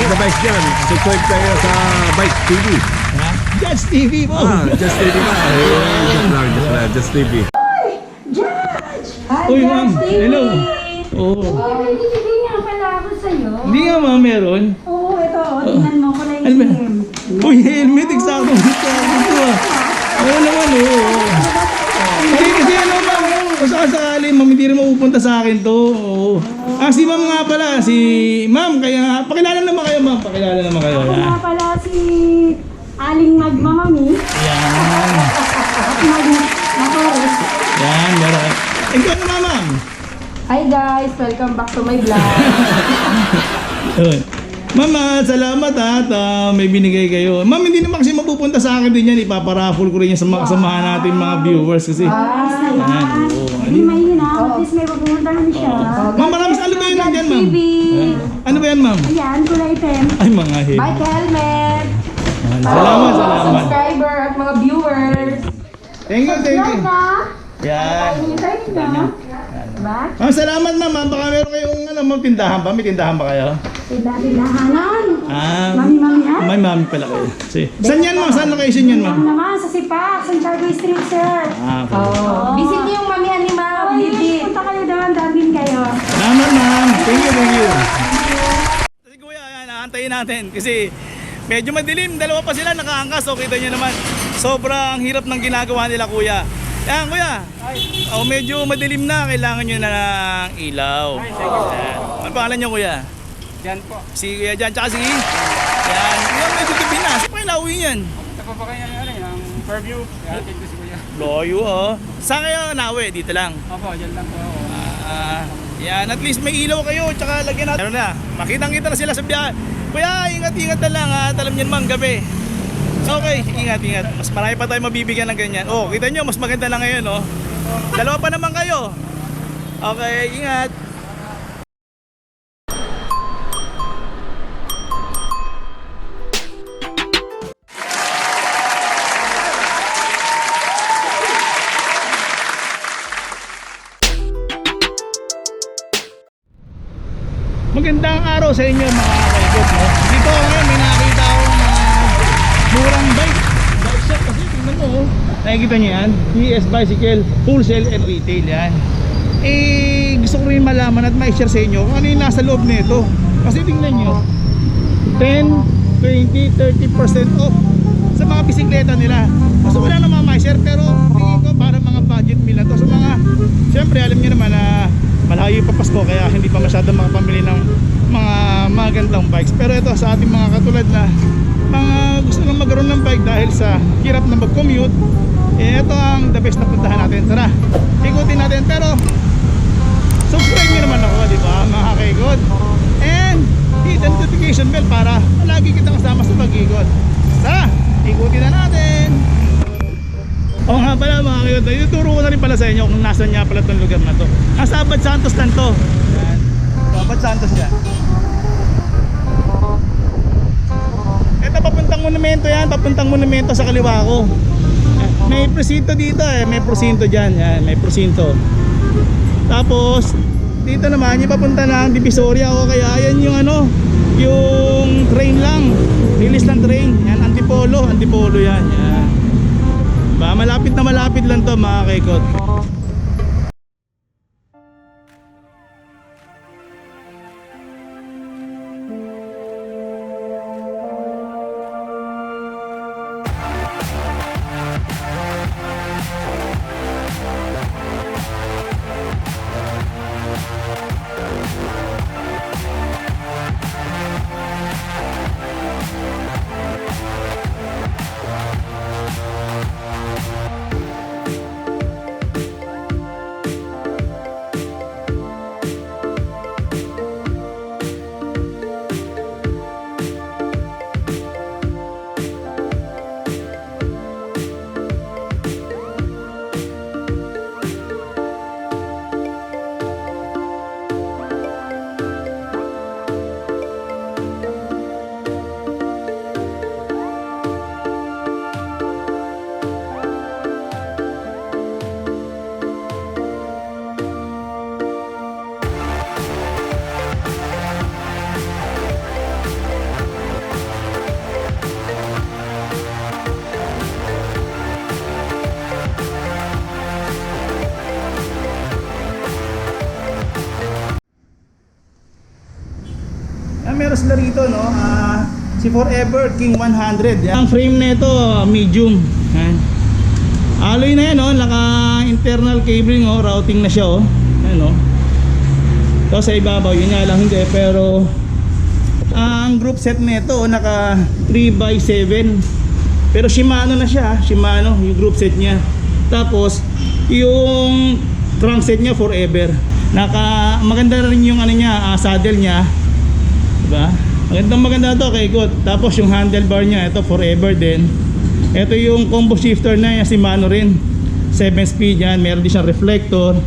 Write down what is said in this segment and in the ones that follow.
the bike dyan. Subscribe tayo sa Bike TV. Ha? Just TV po. Just TV ba? Just TV. Uy, ma'am. Hello. Oo. Hindi nga pala ako sa'yo. Hindi nga ma'am, meron. Oo, ito. Tingnan mo ko na Ano ba? yung Uy, helmet. Eksakto. Ito ah. Oo naman, oo. Hindi kasi ano ma'am. Kung sakasakali, ma'am, hindi rin mapupunta sa akin to. Oo. Si ma'am nga pala. Si ma'am, kaya pakilala naman kayo ma'am. Pakilala naman kayo. Ako nga pala si Aling Magmamami. Yan. At Magmakoros. Yan, meron. Ikaw naman ma'am. Hi guys! Welcome back to my vlog. Yun. Ma'am, salamat at may binigay kayo. Ma'am, hindi naman kasi mapupunta sa akin din yan. Ipaparaffle ko rin yan sa mga kasamahan natin mga viewers kasi. Ayos na yan. Oo. Hindi mahina. At least may pupuntahan siya. Ma'am, maraming ano ba yun dyan, ma'am? TV! Ano ba yan, ma'am? Ayan, kulay itim. Ay, mga head. Bike helmet! Salamat, Mga salamat. subscriber at mga viewers! Thank you, thank you. Yan na. Yan. Hintayin na. Ba? Ma'am, salamat ma'am. Baka meron kayong ma'am, tindahan ba? May tindahan ba kayo? Tindahanan. May Mami-mami mami pala kayo. Sige. Saan yan, ma'am? Saan location yan, ma'am? Yan naman, sa Sipak, Santiago Street, sir. Okay. Oh. Visit niyo yung mamihan ni Ma'am Ay, Lizzie. punta kayo doon, daming kayo. Salamat, ma'am. Thank you, thank you. Kasi kuya, ayan, aantayin natin. Kasi medyo madilim. Dalawa pa sila nakaangkas. So, kita nyo naman. Sobrang hirap ng ginagawa nila, kuya. Yan, kuya. Oh, medyo madilim na. Kailangan nyo na ng ilaw. Yan. Ano pangalan nyo, kuya? Diyan po. Si Kuya Jan, tsaka si... Yan. Kuya, medyo gabi na. Saan pa ilawin yan? Ito pa kayo yung Fairview. Yatin ko si Kuya. Loyo, oh. Saan kayo nawe? Dito lang. Opo, dyan lang po ako. Yan, at least may ilaw kayo. Tsaka lagyan natin. Ano na, makitang-kita na sila sa biyahe. Kuya, ingat-ingat na lang ha. Alam nyo naman, gabi. Okay, ingat-ingat. Mas marami pa tayo mabibigyan ng ganyan. Oh, kita nyo, mas maganda na ngayon, oh. Dalawa pa naman kayo. Okay, ingat. Magandang araw sa inyo mga kaibot, no? Dito ngayon may nakita akong murang bike shop kasi tingnan mo, oh. Nakikita niyo yan? PS Bicycle Wholesale and Retail yan. Gusto ko rin malaman at ma-share sa inyo kung ano yung nasa loob nito. Kasi tingnan nyo, 10, 20, 30% off sa mga bisikleta nila. Kasi wala namang ma-share pero tingin ko para mga budget meal na to. So mga, syempre alam niyo naman na malayo pa Pasko kaya hindi pa masyadong makapamili ng mga magandang bikes. Pero ito sa ating mga katulad na mga gusto lang magkaroon ng bike dahil sa hirap na mag-commute, ito ang the best na puntahan natin. Tara, ikutin natin. Pero subscribe nyo naman ako, di ba mga kaikot? And hit the notification bell para lagi kita kasama sa pag-ikot. Tara, ikutin na natin. Oo nga pala mga kaikot, ituturo ko na rin pala sa inyo kung nasan nga pala itong lugar na to. Nasa Abad Santos lang to. Abad Santos yan. Ito papuntang monumento yan, papuntang monumento sa kaliwa ko. May presinto dito may presinto dyan, yan, may presinto. Tapos dito naman yung papunta ng Divisoria o kaya yan yung yung train lang, release ng train, yan, Antipolo yan, yan. Ba, malapit na malapit lang to mga kaikot. Meron sila rito, no? Si Forever King 100. Yan. Ang frame nito medium. Yan. Alloy na yan, no? Naka internal cabling, oh, routing na siya, oh. Yan, no? Ito sa ibabaw, yun nga lang hindi, pero ang group set nito naka 3x7. Pero Shimano na siya, Shimano yung group set niya. Tapos yung crankset niya Forever. Maganda rin yung ano niya, saddle niya. Diba? Maganda to kay Ikot. Tapos yung handlebar niya, ito Forever din. Ito yung combo shifter na yan, Shimano rin. 7 speed yan, meron din siyang reflector.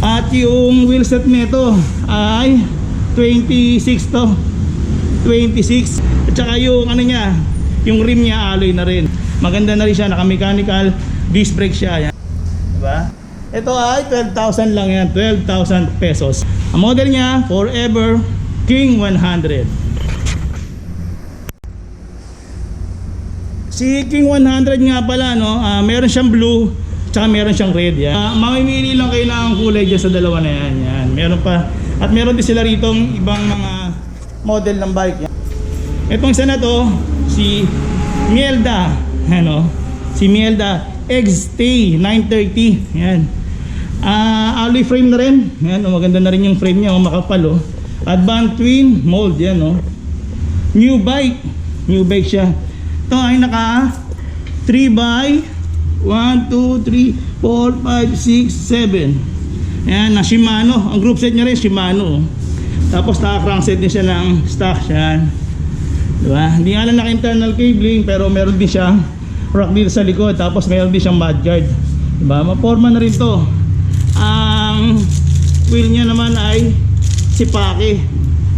At yung wheelset nito ay 26 to. 26. At saka yung ano niya, yung rim niya alloy na rin. Maganda na rin siya, naka-mechanical disc brake siya. Yan. Diba? Ito ay 12,000 lang yan, 12,000 pesos. Ang model niya, Forever King 100. Si King 100 nga pala, no, meron siyang blue, tsaka meron siyang red. Yan. Mamimili lang kayo ng kulay dyan sa dalawa na yan. Yan. Meron pa. At meron din sila ritong ibang mga model ng bike. Yan. Itong isa na to, si Mielda. Ano? Si Mielda XT 930. Yan. Alloy frame na rin. Yan. Maganda na rin yung frame niya. Makapal. Advanced twin mold. Yan. New bike. New bike siya. Ito ay naka 3x 1, 2, 3, 4, 5, 6, 7. Ayan, na Shimano. Ang group set niya rin Shimano. Tapos naka-crankset din siya ng stock. Yan. Diba? Hindi nga lang naka-internal cabling, pero meron din siyang rock dito sa likod. Tapos meron din siyang mudguard. Diba? Maporma na rin to. Ang wheel niya naman ay sipake.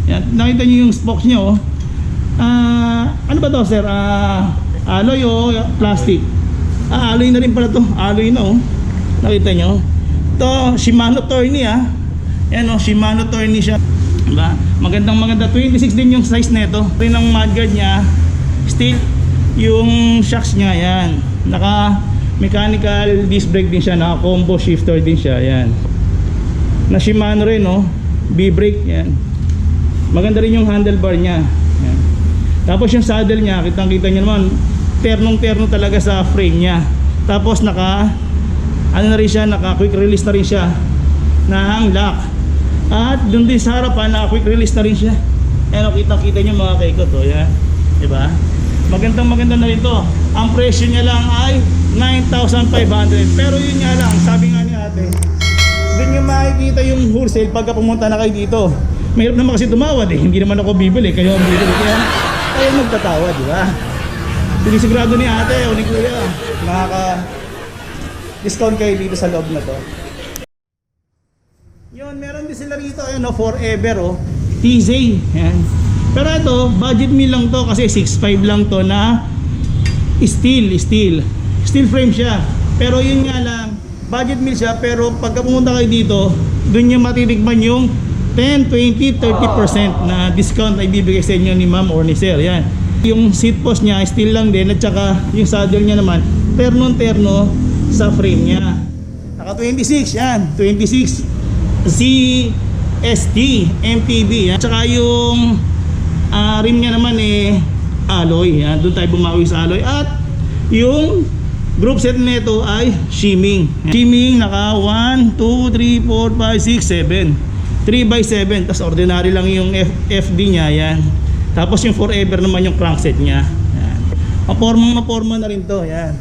Yan. Nakita niyo yung spokes niya, oh. Ano ba to, sir? Alloy o plastic? Alloy na rin pala to. Alloy na, oh. Nakita nyo? Ito, Shimano Tourney, Yan, oh, Shimano Tourney siya. Diba? Maganda. 26 din yung size nito. Rin ang mudguard niya. Still, yung shocks niya, yan. Naka mechanical disc brake din siya. Naka combo shifter din siya, yan. Na Shimano rin, oh. B-brake, yan. Maganda rin yung handlebar niya. Yan. Tapos yung saddle niya, kitang-kita nyo naman, ternong-terno talaga sa frame niya. Tapos naka quick release na rin siya na hang lock. At doon din sa harapan, naka quick release na rin siya. Ayan, kitang-kita nyo mga kaikot, oh, yan. Diba? Maganda na rin to. Ang presyo niya lang ay 9,500. Pero yun nga lang, sabi nga ni ate, doon nyo makikita yung wholesale pagka pumunta na kayo dito. Mahirap naman kasi tumawad, Hindi naman ako bibili, kayo ang bibili. Kaya magtatawa, diba? Sinisigurado ni ate o ni kuya, makaka-discount kayo dito sa loob na to. Yun, meron din sila rito, Forever, TZ. Yan. Pero ito, budget meal lang to kasi 6.5 lang to na steel frame siya. Pero yun nga lang, budget meal siya, pero pagka pumunta kayo dito, dun yung matitikman yung 10, 20, 30% na discount ay bibigay sa inyo ni ma'am or ni sir. Yan. Yung seat post niya steel lang din, at saka yung saddle niya naman terno sa frame niya. Naka 26 yan, 26 ZST MTB. At saka yung rim niya naman alloy. Yan. Doon tayo bumawi sa alloy. At yung group set nito ay shimming. Shimming naka 1, 2, 3, 4, 5, 6, 7. 3x7, tas ordinary lang yung FD niya, yan. Tapos yung Forever naman yung crankset niya. Yan. Maporma na rin to, yan.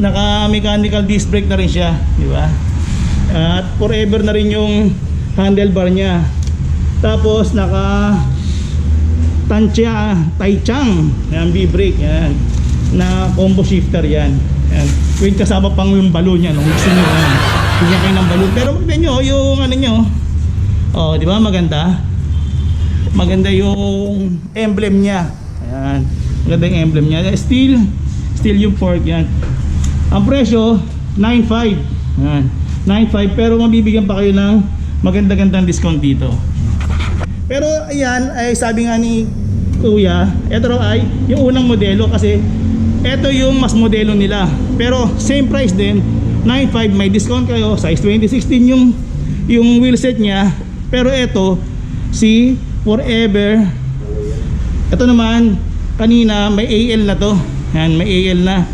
Naka mechanical disc brake na rin siya, di ba? At Forever na rin yung handlebar niya. Tapos naka Taichang, yan, B-brake, yan. Na combo shifter, yan. Yan. With kasama pang yung balon niya, no? Gusto niyo, yan. Bigyan kayo ng balon. Pero maganda nyo, yung ano nyo, oh, di ba maganda? Maganda yung emblem niya. Ayan. Maganda yung emblem niya. Steel yung fork yan. Ang presyo 9.5. Ayan. 9.5 pero mabibigyan pa kayo ng maganda-gandang discount dito. Pero ayan, ay sabi nga ni Kuya, ito ay yung unang modelo kasi ito yung mas modelo nila. Pero same price din, 9.5, may discount kayo. Size 2016 yung wheel set niya. Pero ito, si forever. Ito naman, kanina may AL na to. Yan, may AL na.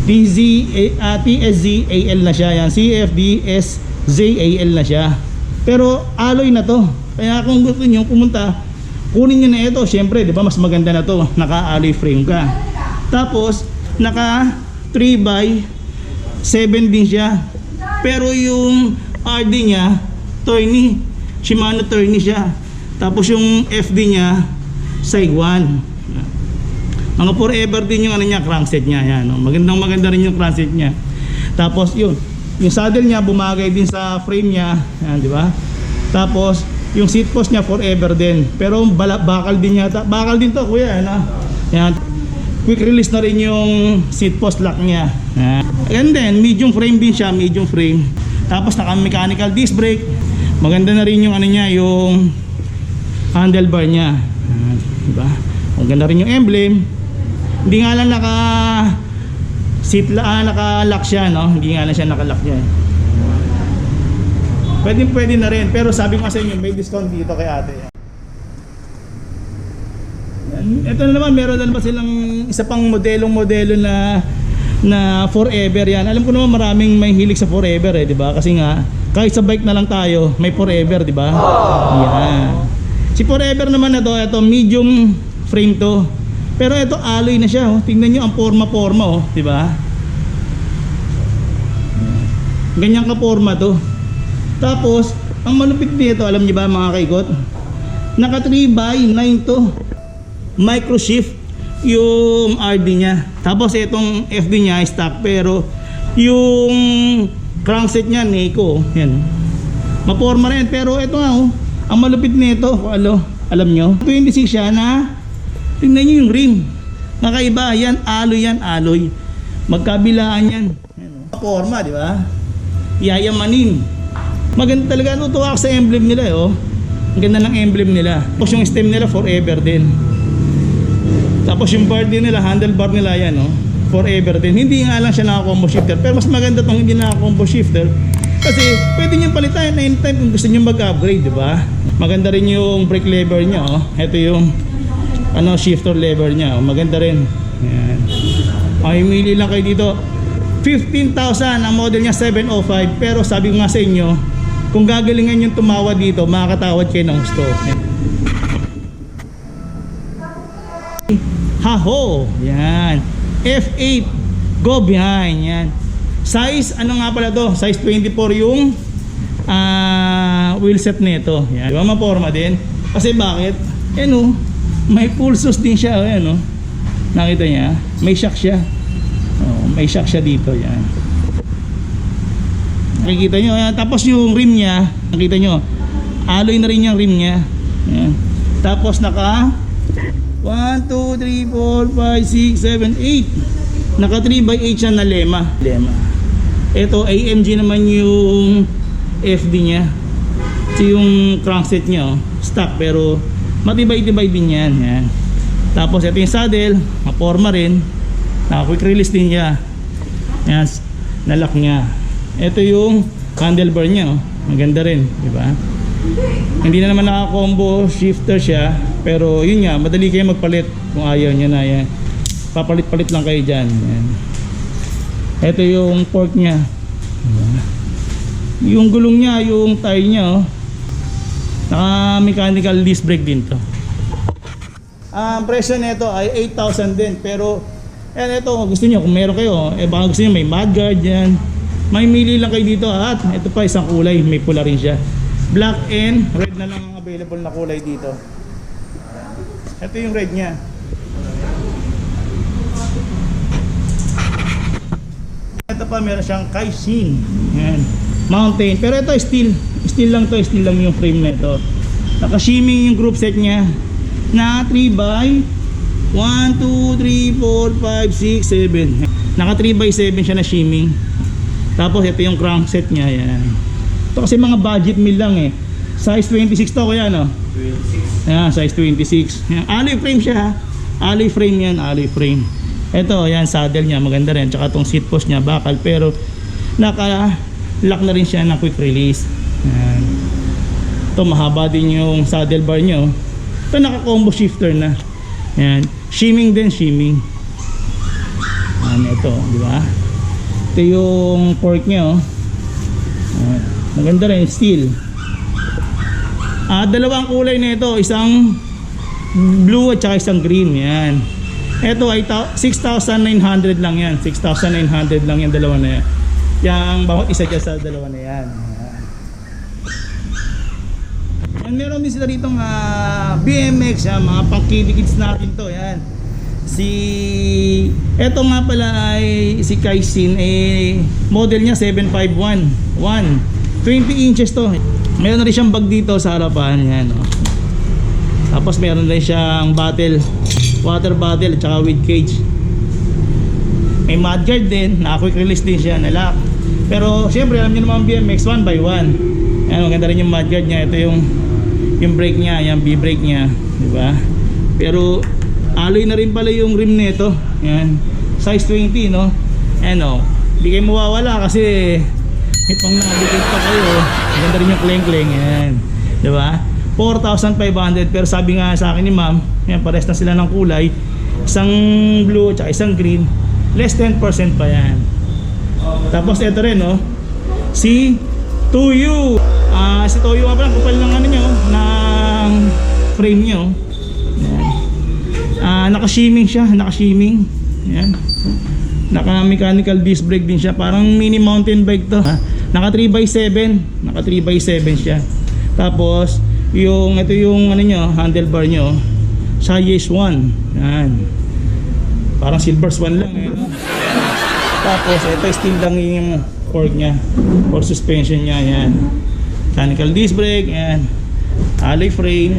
TSZ AL na siya. Yan, CFD-SZ AL na siya. Pero alloy na to. Kaya kung gusto niyo pumunta, kunin niyo na ito. Syempre, 'di ba, mas maganda na to. Naka-alloy frame ka. Tapos naka 3x7 din siya. Pero yung RD niya, tourney, Shimano tourney siya. Tapos yung FD niya, Saigwan. Mga forever din yung ano niya, crankset niya. Yan, no? Maganda rin yung crankset niya. Tapos yun, yung saddle niya bumagay din sa frame niya. Yan, di ba? Tapos yung seat post niya forever din. Pero bakal din yata. Bakal din to, kuya. Ano? Yan. Quick release na rin yung seat post lock niya. And then medium frame din siya, medium frame. Tapos naka mechanical disc brake. Maganda na rin yung ano niya, yung handlebar niya. Diba? Maganda rin yung emblem. Hindi nga lang naka-lock siya, no? Hindi nga lang siya naka-lock niya. Pwede na rin, pero sabi ko sa inyo may discount dito kay ate. Ito na naman, meron na naman silang isa pang modelo na forever yan. Alam ko naman maraming may hilig sa forever eh, 'di ba? Kasi nga kahit sa bike na lang tayo, may forever, 'di ba? Yan. Si forever naman na to, ito medium frame to. Pero ito alloy na siya, oh. Tingnan niyo ang forma, oh, 'di ba? Ganyan ka forma to. Tapos, ang malupit nito, alam niyo ba mga kaikot? Naka 3x9 to. Micro shift yung RD niya. Tapos itong FD niya stock, pero yung crankset niya Neko, yan. Maporma rin, pero ito nga, oh, ang malupit nito, alam nyo, 26 siya na, tingnan nyo yung rim. Nakaiba, yan alloy. Magkabilaan yan. Maporma, di ba? Yayamanin. Maganda talaga, tutuwa ako sa emblem nila, oh. Ang ganda ng emblem nila. Tapos yung stem nila forever din. Tapos yung bar din nila, handlebar nila yan, no? Forever din. Hindi nga lang siya naka-combo shifter, pero mas maganda tong hindi naka-combo shifter kasi pwede nyo palitan anytime kung gusto nyo mag-upgrade, di ba? Maganda rin yung brake lever nya, oh. Ito yung shifter lever nya, oh. Maganda rin. Yan. Mamimili lang kayo dito. 15,000 ang model niya, 705. Pero sabi ko nga sa inyo, kung gagalingan yung tumawad dito, makakatawad kayo ng gusto. Haho, yan. F8 go behind, yan. Size, ano nga pala to? Size 24 yung wheel set nito. Yan. Diba maporma din? Kasi bakit? Yan, oh, may pulsos din siya, yan, oh. Nakita niya? May shock siya. Oh, may shock siya dito, yan. Nakikita nyo, yan. Tapos yung rim niya, nakita nyo, alloy na rin yung rim niya. Yan. Tapos naka 1, 2, 3, 4, 5, 6, 7, 8. Naka 3x8 siya na lema. Ito AMG naman yung FD niya. Ito yung crankset niya, oh. Stock pero matibay-tibay din yan. Yan. Tapos ito yung saddle, maporma rin. Naka quick release din niya. Yan, nalock niya. Ito yung handlebar niya, oh. Maganda rin, di ba? Hindi na naman naka-combo shifter siya, pero yun nga, madali kayo magpalit kung ayaw niya na yan. Papalit-palit lang kayo dyan. Yan. Ito yung fork niya. Yung gulong niya, yung tire niya, oh. Naka mechanical disc brake din to. Ang presyo nito ay 8,000 din, pero ito gusto niyo kung meron kayo, baka gusto niyo may mudguard yan. May mili lang kayo dito at ito pa isang kulay, may pula rin siya. Black and red na lang ang available na kulay dito. Ito yung red niya. Ito pa meron siyang Kaishin. Yan. Mountain. Pero ito steel. Steel lang to. Steel lang yung frame na ito. Naka-shimming yung group set niya. Na 3x 1, 2, 3, 4, 5, 6, 7. Naka 3x7 siya na shimming. Tapos ito yung crankset niya. Yan. Ito kasi mga budget meal lang eh. Size 26 to kaya no? 26. Yan, size 26. Yan. Alloy frame siya. Alloy frame yan, alloy frame. Ito, yan saddle niya, maganda rin. Tsaka tong seat post niya, bakal. Pero naka-lock na rin siya ng quick release. Yan. Ito mahaba din yung saddle bar nyo. Ito naka-combo shifter na. Yan. Shimming din, shimming. Ito, di ba? Ito yung fork nyo. Maganda rin, steel. Dalawang kulay na ito, isang blue at saka isang green. Yan. Ito ay 6,900 lang yan. 6,900 lang yung dalawa na yan. Yang bawat isa dyan sa dalawa na yan. And meron din sila rito BMX, mga pang-kids natin to. Yan. Eto nga pala ay si Kaisin, model niya 751 20 inches to. Meron na rin siyang bag dito sa harapan. Yan, oh. Tapos meron rin siyang water bottle at saka with cage. May mudguard din, quick release din siya na lock. Pero syempre alam niyo naman BMX 1x1. Yan, maganda rin yung mudguard niya. Ito yung brake niya, yung B-brake niya, di ba? Pero alloy na rin pala yung rim nito. Yan, size 20, no? Ano, hindi kayo mawawala kasi may pang navigate pa kayo. Maganda rin yung kleng-kleng. Yan, di ba? 4,500. Pero sabi nga sa akin ni ma'am, yan, pares na sila ng kulay. Isang blue at isang green. Less 10% pa yan. Tapos ito rin, no? Si Tuyu. Si Tuyu nga pala, kupal ng ano nyo, ng frame nyo. Yan. Naka-shimming siya, naka-shimming. Yan. Naka-mechanical disc brake din siya. Parang mini mountain bike to. Naka 3x7. Naka 3x7 siya. Tapos ito yung ano nyo, handlebar nyo, size 1. Yan. Parang silver swan lang, no? Tapos ito steel lang yung fork nya for suspension nya. Yan. Mechanical disc brake. Yan. Alloy frame.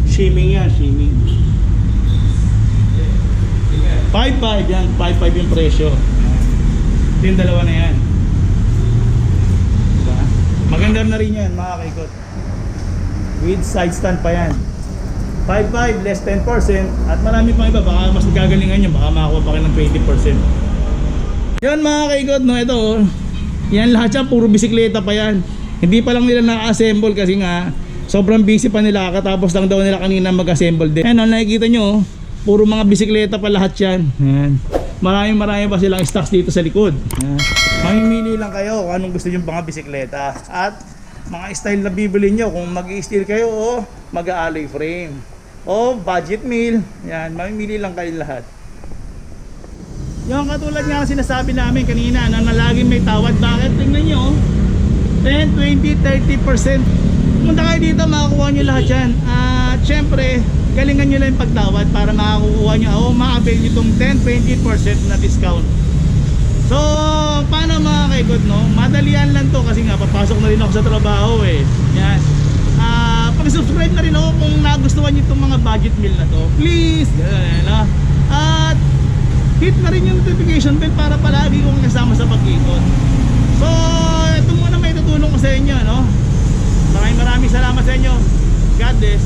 Shimming yan, shimming. 5.5 yan, 5.5 yung presyo. Ito yung dalawa na yan. Diba? Maganda na rin yan mga kaikot. With side stand pa yan. 5.5 less 10%. At marami pang iba, baka mas gagalingan nyo, baka makakuha pa kayo ng 20%. Yan mga kaikot, no, ito oh. Yan lahat yan, puro bisikleta pa yan. Hindi pa lang nila na-assemble kasi nga sobrang busy pa nila, katapos lang daw nila kanina mag-assemble din. Ayan, nakikita nyo, puro mga bisikleta pa lahat yan. Ayan. Marami pa silang stocks dito sa likod. Ayan. Mamimili lang kayo kung anong gusto nyo mga bisikleta. At mga style na bibili nyo, kung mag-i-steel kayo o mag-alloy frame o budget meal. Ayan, mamimili lang kayo lahat. Yung katulad nga sinasabi namin kanina na laging may tawad. Bakit? Tingnan nyo, 10, 20, 30%. Punta kayo dito, makakuha nyo lahat yan. At syempre, galingan nyo lang yung pagtawad para makakuha nyo o ma-avail nyo itong 10-20% na discount. So, paano mga kaikot, no? Madalian lang to kasi nga papasok na rin ako sa trabaho eh. Yan. Pag-subscribe na rin ako kung nagustuhan nyo itong mga budget meal na to. Please! Yan, no? At hit na rin yung notification bell para palagi kong kasama sa pag-ikot. So, ito muna may tutulong ko sa inyo, no? Maraming salamat sa inyo. God bless.